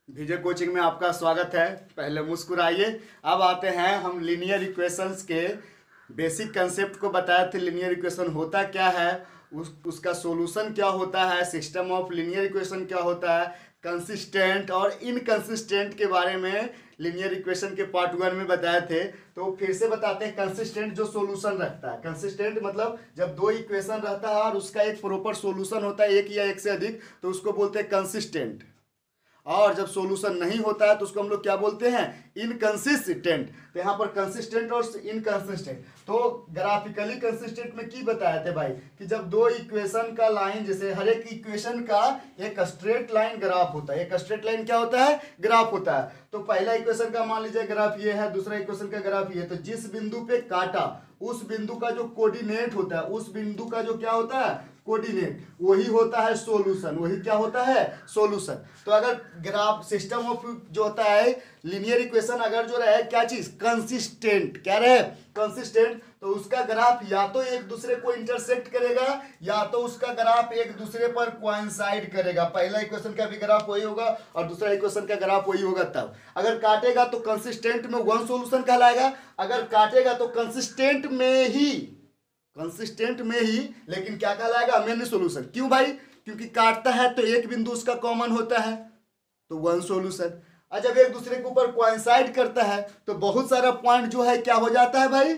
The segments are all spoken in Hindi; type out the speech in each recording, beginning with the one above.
विजय कोचिंग में आपका स्वागत है। पहले मुस्कुराइए। अब आते हैं हम लीनियर इक्वेशंस के बेसिक कंसेप्ट को। बताए थे लीनियर इक्वेशन होता क्या है, उसका सॉल्यूशन क्या होता है, सिस्टम ऑफ लीनियर इक्वेशन क्या होता है, कंसिस्टेंट और इनकंसिस्टेंट के बारे में लीनियर इक्वेशन के पार्ट 1 में बताए थे। तो फिर से बताते हैं। कंसिस्टेंट जो सॉल्यूशन रखता है, कंसिस्टेंट मतलब जब दो इक्वेशन रहता है और उसका एक प्रॉपर सॉल्यूशन होता है, एक या एक से अधिक, तो उसको बोलते हैं कंसिस्टेंट। और जब सॉल्यूशन नहीं होता है तो उसको हम लोग क्या बोलते हैं, इनकंसिस्टेंट। तो यहाँ पर कंसिस्टेंट और इनकंसिस्टेंट। तो ग्राफिकली कंसिस्टेंट में की बताए थे भाई कि जब दो इक्वेशन का लाइन, जैसे हर एक इक्वेशन का एक स्ट्रेट लाइन ग्राफ होता है। एक स्ट्रेट लाइन क्या होता है, ग्राफ होता है। तो पहला इक्वेशन का मान लीजिए ग्राफ ये है, दूसरा इक्वेशन का ग्राफ ये है। तो जिस बिंदु पे काटा उस बिंदु का जो कोऑर्डिनेट होता है, उस बिंदु का जो क्या होता है, कोऑर्डिनेट, वही होता है सॉल्यूशन। वही क्या होता है, सॉल्यूशन। तो अगर ग्राफ सिस्टम ऑफ जो होता है लीनियर इक्वेशन, अगर जो रहे क्या चीज, कंसिस्टेंट, क्या रहे, कंसिस्टेंट, तो उसका ग्राफ या तो एक दूसरे को इंटरसेक्ट करेगा या तो उसका ग्राफ एक दूसरे पर कोइंसाइड करेगा। पहला इक्वेशन का भी ग्राफ वही होगा और दूसरा इक्वेशन का ग्राफ वही होगा। तब अगर काटेगा तो कंसिस्टेंट में वन सॉल्यूशन कहलाएगा, अगर काटेगा तो कंसिस्टेंट में ही, कंसिस्टेंट में ही, लेकिन क्या कहलाएगा, मेन सॉल्यूशन। क्यों भाई, क्योंकि काटता है तो एक बिंदु उसका कॉमन होता है, तो वन सॉल्यूशन। और जब एक दूसरे के ऊपर कोइंसाइड करता है तो बहुत सारा पॉइंट जो है क्या हो जाता है भाई,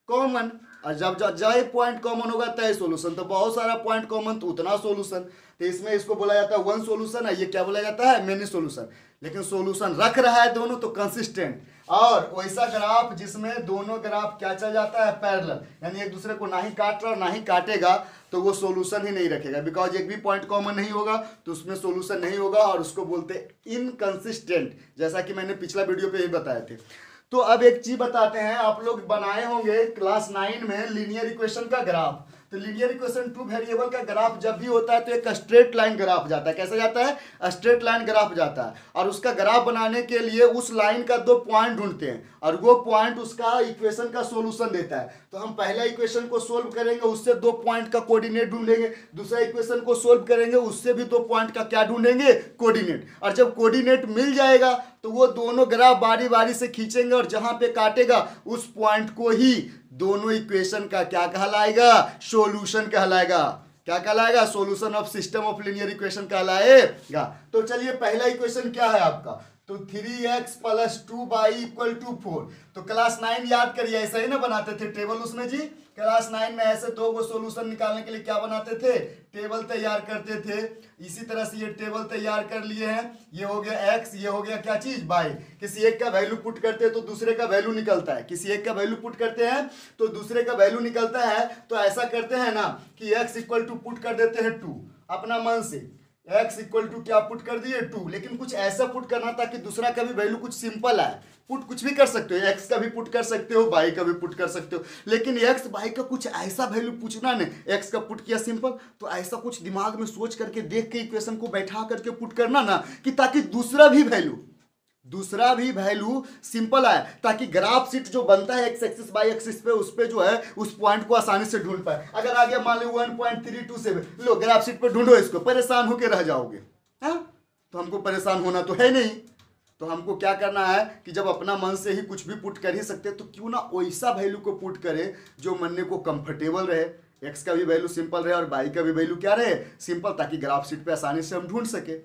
कॉमन। और जब जब पॉइंट कॉमन होगा तय सॉल्यूशन। तो बहुत सारा पॉइंट कॉमन तो उतना सॉल्यूशन। तो इसमें इसको बोला जाता है वन सॉल्यूशन है, ये क्या बोला जाता है, मेनी सॉल्यूशन। लेकिन सॉल्यूशन रख रहा है दोनों, तो कंसिस्टेंट। और वैसा ग्राफ जिसमें दोनों ग्राफ क्या चल जाता है, पैरेलल, यानी एक दूसरे को ना ही काट रहा और ना ही काटेगा, तो वो सॉल्यूशन ही नहीं रखेगा। बिकॉज एक भी पॉइंट कॉमन नहीं होगा तो उसमें सॉल्यूशन नहीं होगा, और उसको बोलते हैं इनकंसिस्टेंट, जैसा कि मैंने पिछला वीडियो पे ही बताए थे। तो अब एक चीज बताते हैं, आप लोग बनाए होंगे क्लास 9 में लीनियर इक्वेशन का ग्राफ। तो लीनियर इक्वेशन टू वेरिएबल का ग्राफ जब भी होता है तो एक स्ट्रेट लाइन ग्राफ जाता है। कैसा जाता है, स्ट्रेट लाइन ग्राफ जाता है। और उसका ग्राफ बनाने के लिए उस लाइन का दो पॉइंट ढूंढते हैं और वो पॉइंट उसका इक्वेशन का सॉल्यूशन देता है। तो हम पहला इक्वेशन को सोल्व करेंगे, उससे दो पॉइंट का कोऑर्डिनेट ढूंढेंगे। दूसरा इक्वेशन को सोल्व करेंगे, उससे भी दो पॉइंट का क्या ढूंढेंगे, कोऑर्डिनेट। और जब कोऑर्डिनेट मिल जाएगा तो वो दोनों ग्राफ बारी बारी से खींचेंगे और जहां पे काटेगा उस पॉइंट को ही दोनों इक्वेशन का क्या कहलाएगा, सॉल्यूशन कहलाएगा। क्या कहलाएगा, solution of system of linear equation कहलाएगा। तो चलिए पहला इक्वेशन क्या है आपका, तो 3x + 2y = 4। तो क्लास 9 याद करिए, ऐसा ही ना बनाते थे टेबल उसमें जी। क्लास 9 में ऐसे दो को सॉल्यूशन निकालने के लिए क्या बनाते थे, टेबल तैयार करते थे। इसी तरह से ये टेबल तैयार कर लिए हैं। ये हो गया x, ये हो गया क्या चीज, y। किसी एक का वैल्यू पुट करते हैं तो दूसरे का वैल्यू निकलता है। किसी एक का वैल्यू पुट करते हैं तो दूसरे का वैल्यू निकलता है। तो ऐसा करते हैं ना कि x = पुट कर देते हैं 2 अपना मन से। x = क्या पुट कर दिए, 2। लेकिन कुछ ऐसा पुट करना ताकि दूसरा का भी वैल्यू कुछ सिंपल आए। पुट कुछ भी कर सकते हो, x का भी पुट कर सकते हो, y का भी पुट कर सकते हो, लेकिन x y का कुछ ऐसा वैल्यू पूछना नहीं। x का पुट किया सिंपल, तो ऐसा कुछ दिमाग में सोच करके देख के इक्वेशन को बैठा करके पुट करना ना, कि ताकि दूसरा भी वैल्यू सिंपल आए, ताकि ग्राफ शीट जो बनता है एक्स एक्सिस बाई एक्सिस पे, उस पे जो है उस पॉइंट को आसानी से ढूंढ पाए। अगर आ गया मान लो 1.327, लो ग्राफ शीट पे ढूंढो, इसको परेशान होकर रह जाओगे। हाँ, तो हमको परेशान होना तो है नहीं। तो हमको क्या करना है कि जब अपना मन से ही कुछ भी पुट कर ही सकते, तो क्यों ना वैसा वैल्यू को पुट करे जो मनने को कंफर्टेबल रहे। एक्स का भी वैल्यू सिंपल रहे और वाई का भी वैल्यू क्या रहे, सिंपल, ताकि ग्राफ शीट पे आसानी से हम ढूंढ सके।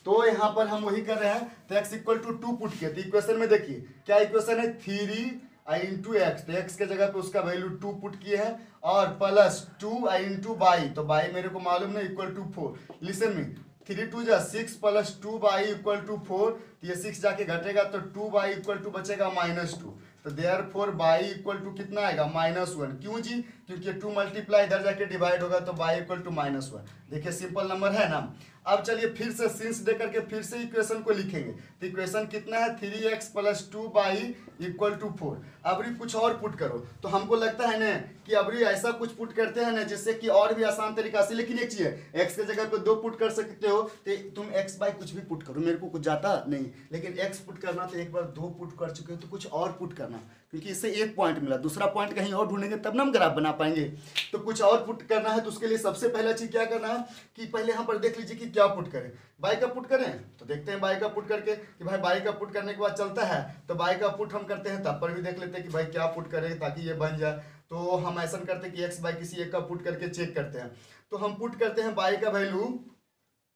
तो यहाँ पर हम वही कर रहे हैं। तो x = 2 पुट किया। तो इक्वेशन में देखिए क्या इक्वेशन है, 3i × x। तो x के जगह पे उसका वैल्यू 2 पुट किए हैं, और प्लस 2i × y। तो y मेरे को मालूम नहीं, = 4। लिसन में 3 2 जा 6 + 2y = 4। तो ये 6 जाके घटेगा तो 2y = बचेगा -2। तो देयरफॉर y = कितना आएगा, -1। क्यों जी, क्योंकि 2 मल्टीप्लाई इधर जाके डिवाइड होगा तो y = -1। देखिए सिंपल नंबर है ना। अब चलिए फिर से सिंस दे करके फिर से इक्वेशन को लिखेंगे। तो इक्वेशन कितना है, 3x + 2y = 4। अबरी कुछ और पुट करो। तो हमको लगता है ना कि अबरी ऐसा कुछ पुट करते हैं ना जिससे कि और भी आसान तरीका से। लेकिन एक चीज है, x के जगह पे 2 पुट कर सकते हो, तो तुम x बाई कुछ भी पुट करो, मेरे को कुछ जाता नहीं। लेकिन x पुट करना तो एक बार 2 पुट कर चुके हो, तो कुछ और पुट करना, क्योंकि इससे एक पॉइंट मिला, दूसरा पॉइंट कहीं और ढूंढेंगे तब ना हम ग्राफ बना पाएंगे। तो कुछ और पुट करना है तो उसके लिए सबसे पहला चीज क्या करना है कि पहले यहाँ पर देख लीजिए कि क्या पुट करें। बाई का पुट करें तो देखते हैं बाई का पुट करके कि भाई बाई का पुट करने के बाद चलता है तो बाई का पुट हम करते हैं, तब पर भी देख लेते हैं कि भाई क्या पुट करें ताकि ये बन जाए। तो हम ऐसा करते हैं कि एक्स बाई किसी एक का पुट करके चेक करते हैं। तो हम पुट करते हैं बाई का वैल्यू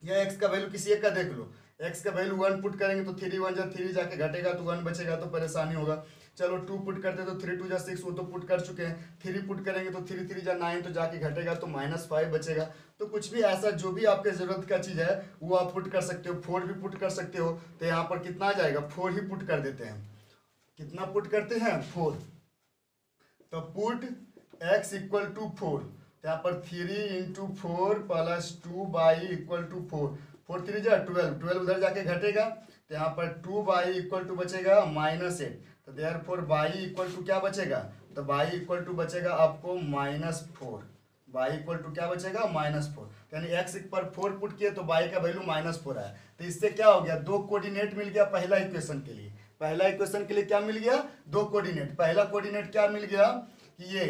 या एक्स का वैल्यू किसी एक का देख लो, एक्स का वैल्यू 1 पुट करेंगे तो 3 1 जा 3 जाके घटेगा तो 1 बचेगा तो परेशानी होगा। चलो 2 पुट करते तो 3 2 जा 6, वो तो पुट कर चुके हैं। 3 पुट करेंगे तो 3 3 जा 9 तो जाके घटेगा तो -5 बचेगा। तो कुछ भी ऐसा जो भी आपके जरूरत का चीज़ है वो आप पुट कर सकते हो। 4 भी पुट कर सकते हो तो यहाँ पर कितना आ जाएगा, 4 ही पुट कर देते हैं। कितना पुट करते हैं, 4। तो पुट x इक्वल टू 4, तो यहाँ पर 3 × 4 + 2 बाई इक्वल टू 4, 4 3 जा 12, 12 उधर जाके घटेगा तो यहाँ पर 2 बाई इक्वल टू बचेगा -8। तो देयरफॉर बाई इक्वल टू क्या बचेगा, तो बाई इक्वल टू बचेगा आपको -4। बाई इक्वल टू क्या बचेगा, -4। यानी x पर 4 पुट किए तो बाई का वैल्यू -4 आया। तो इससे क्या हो गया, 2 कोऑर्डिनेट मिल गया पहला इक्वेशन के लिए। पहला इक्वेशन के लिए क्या मिल गया, 2 कोऑर्डिनेट। पहला कोऑर्डिनेट क्या मिल गया कि ये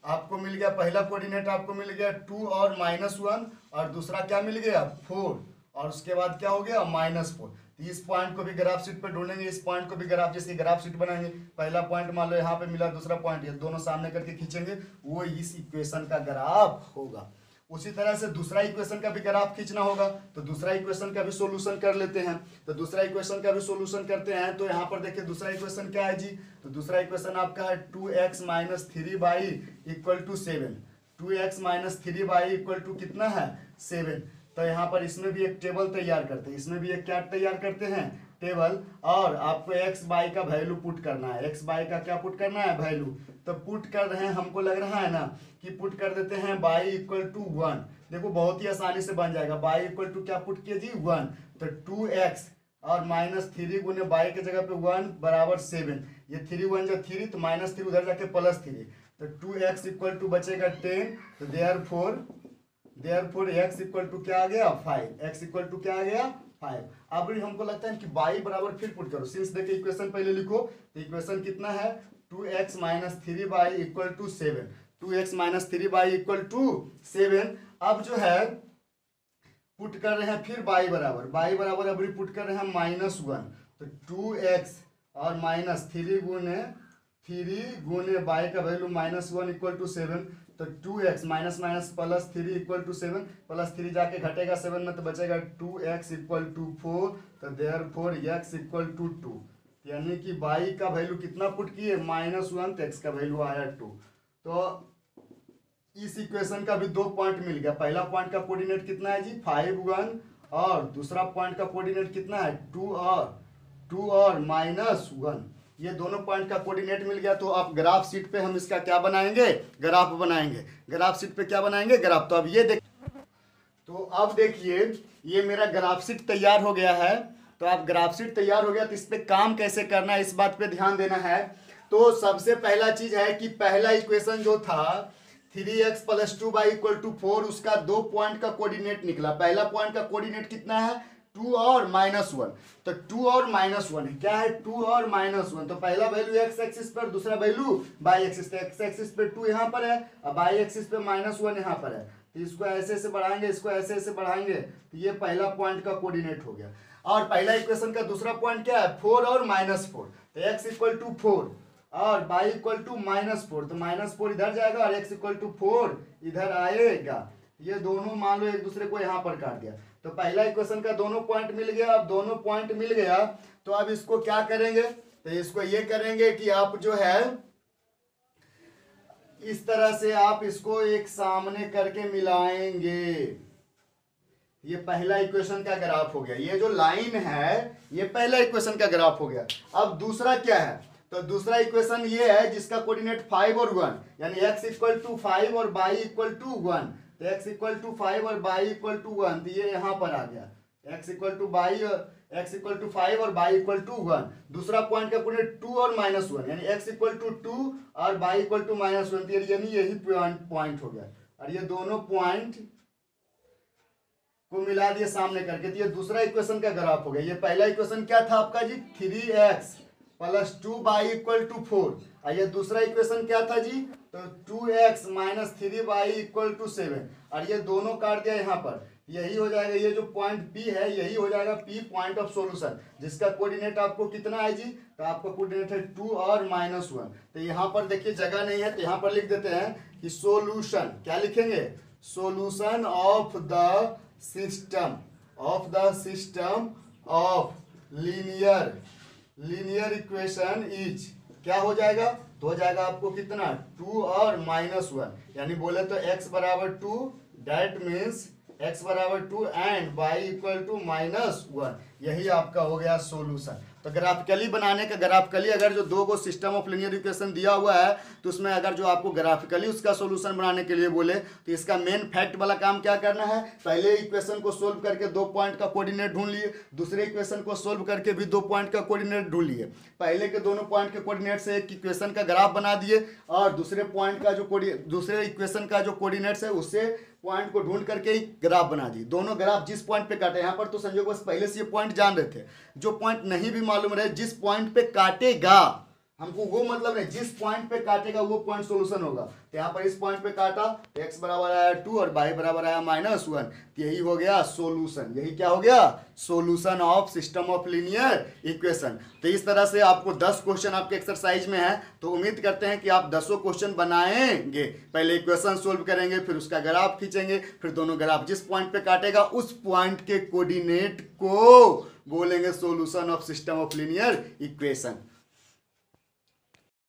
आपको मिल गया, पहला कोऑर्डिनेट आपको मिल गया 2 और -1, और दूसरा क्या मिल गया 4, और उसके बाद क्या हो गया -4। तो इस पॉइंट को भी ग्राफ शीट पे ढूंढेंगे, इस पॉइंट को भी ग्राफ जैसे ग्राफ शीट बनाएंगे। पहला पॉइंट मान लो यहाँ पे मिला, दूसरा पॉइंट, ये दोनों सामने करके खींचेंगे, वो इस इक्वेशन का ग्राफ होगा। उसी तरह से दूसरा इक्वेशन का भी ग्राफ खींचना होगा, तो दूसरा इक्वेशन का भी सॉल्यूशन कर लेते हैं। तो दूसरा इक्वेशन का भी सॉल्यूशन करते हैं। तो यहाँ पर देखिए दूसरा इक्वेशन क्या है जी, तो दूसरा इक्वेशन आपका है 2x - 3y = 7। 2x - 3y = कितना है, 7। तो यहाँ पर इसमें भी एक टेबल तैयार करते हैं, इसमें भी एक क्या तैयार करते हैं, टेबल। और आपको एक्स बाई का वैल्यू पुट करना है, एक्स बाई का क्या पुट करना है, वैल्यू। तो पुट कर रहे हैं, हमको लग रहा है ना कि पुट कर देते हैं बाई इक्वल टू 1। देखो बहुत ही आसानी से बन जाएगा। बाई इक्वल टू क्या पुट किए जी, 1। तो 2x और -3 गुने बाई के जगह पे 1 = 7। ये 3 1 जा 3, तो -3 उधर जाके +3, तो 2x इक्वल टू बचेगा 10। तो देयरफॉर x इक्वल टू क्या आ गया, 5। x इक्वल टू क्या आ गया, 5। अब हमको लगता है कि बाई बराबर फिर पुट करो, सिंस देखिए इक्वेशन पहले लिखो। तो इक्वेशन कितना है, 2x - 3y = 7। 2x - 3y = 7। अब जो है पुट कर रहे हैं फिर बाई बराबर अब पुट कर रहे हैं -1। तो 2x और -3 गुने बाई का वैल्यू -1 = 7। तो 2x -+3 = 7, +3 जाके घटेगा 7 में तो बचेगा 2x = 4। तो देयरफॉर x = 2। यानी कि बाई का वैल्यू कितना पुट किए, -1, तो x का वैल्यू आया 2। तो इस इक्वेशन का भी 2 पॉइंट मिल गया। पहला पॉइंट का कोऑर्डिनेट कितना है जी, 5 1, और दूसरा पॉइंट का कोऑर्डिनेट कितना है, 2 और -1। ये दोनों पॉइंट का कोऑर्डिनेट मिल गया। तो आप ग्राफ शीट पे हम इसका क्या बनाएंगे, ग्राफ बनाएंगे। ग्राफ शीट पे क्या बनाएंगे, ग्राफ। तो अब ये देख, तो अब देखिए ये मेरा ग्राफ शीट तैयार हो गया है। तो आप ग्राफ शीट तैयार हो गया तो इस पे काम कैसे करना है, इस बात पे ध्यान देना है। तो सबसे पहला चीज है कि पहला इक्वेशन जो था 3x + 2y = 4, उसका 2 पॉइंट का कोऑर्डिनेट निकला। पहला पॉइंट का कोऑर्डिनेट कितना है, 2 और -1। तो 2 और -1 है, क्या है, 2 और -1। तो पहला वैल्यू x एक्सिस पर, दूसरा वैल्यू y एक्सिस। तो x एक्सिस पे 2 यहाँ पर है और y एक्सिस पे -1 यहाँ पर है। तो इसको ऐसे बढ़ाएंगे, इसको ऐसे बढ़ाएंगे, तो ये पहला पॉइंट का कोऑर्डिनेट हो गया। और पहला इक्वेशन का दूसरा पॉइंट क्या है, 4 और -4। तो x = 4 और y = -4। तो -4 इधर जाएगा और x = 4 इधर आएगा। ये दोनों मान लो एक दूसरे को यहाँ पर काट दिया। तो पहला इक्वेशन का दोनों पॉइंट मिल गया। अब दोनों पॉइंट मिल गया तो अब इसको क्या करेंगे, तो इसको ये करेंगे कि आप जो है इस तरह से आप इसको एक सामने करके मिलाएंगे। ये पहला इक्वेशन का ग्राफ हो गया। ये जो लाइन है ये पहला इक्वेशन का ग्राफ हो गया। अब दूसरा क्या है, तो दूसरा इक्वेशन ये है जिसका कोऑर्डिनेट 5 और 1, यानी x = 5 और y = 1। तो x = 5 और y = 1, तो ये यहाँ पर आ गया। x = 5 और y = 1। दूसरा पॉइंट का कोऑर्डिनेट 2 और -1, यानी x = 2 और y = -1, यानी यही पॉइंट हो गया। और ये दोनों पॉइंट को मिला दिए सामने करके, तो ये दूसरा इक्वेशन का ग्राफ हो गया। ये पहला इक्वेशन क्या था आपका जी, 3x + 2y = 4। और ये दूसरा इक्वेशन क्या था जी, तो 2x minus 3y equal to 7, और ये दोनों काट दिया यहाँ पर, यही हो जाएगा, ये जो पॉइंट P है यही हो जाएगा P पॉइंट ऑफ सॉल्यूशन, जिसका कोऑर्डिनेट आपको कितना है जी, तो आपका कोऑर्डिनेट है 2 और -1। तो यहाँ पर देखिए जगह नहीं है तो यहाँ पर लिख देते हैं कि सॉल्यूशन, क्या लिखेंगे, solution of the system of linear equation is, क्या हो जाएगा, तो हो जाएगा आपको कितना 2 और -1, यानी बोले तो x बराबर 2, दैट मीन्स x बराबर 2 एंड y इक्वल टू -1, यही आपका हो गया सॉल्यूशन। तो ग्राफिकली बनाने का, ग्राफिकली अगर जो दो को सिस्टम ऑफ लीनियर इक्वेशन दिया हुआ है तो उसमें अगर जो आपको ग्राफिकली उसका सॉल्यूशन बनाने के लिए बोले तो इसका मेन फैक्ट वाला काम क्या करना है, पहले इक्वेशन को सोल्व करके 2 पॉइंट का कोऑर्डिनेट ढूंढ लिए, दूसरे इक्वेशन को सोल्व करके भी 2 पॉइंट का कोऑर्डिनेट ढूंढ लिए, पहले के दोनों पॉइंट के कोऑर्डिनेट से एक इक्वेशन का ग्राफ बना दिए और दूसरे पॉइंट का जो दूसरे इक्वेशन का जो कोऑर्डिनेट्स है उससे पॉइंट को ढूंढ करके ही ग्राफ बना दी, दोनों ग्राफ जिस पॉइंट पे काटे, यहाँ पर तो संजोग बस पहले से ये पॉइंट जान रहे थे, जो पॉइंट नहीं भी मालूम रहे जिस पॉइंट पे काटेगा हमको वो मतलब नहीं, जिस पॉइंट पे काटेगा वो पॉइंट सॉल्यूशन होगा। तो यहाँ पर इस पॉइंट पे काटा तो x बराबर आया 2 और y बराबर आया -1, तो यही हो गया सॉल्यूशन, यही क्या हो गया, solution of system of linear equation. तो इस तरह से आपको 10 क्वेश्चन आपके एक्सरसाइज में है, तो उम्मीद करते हैं कि आप 10 क्वेश्चन बनाएंगे, पहले इक्वेशन सोल्व करेंगे, फिर उसका ग्राफ खींचेंगे, फिर दोनों ग्राफ जिस पॉइंट पे काटेगा उस पॉइंट के कोऑर्डिनेट को बोलेंगे solution of system of linear equation.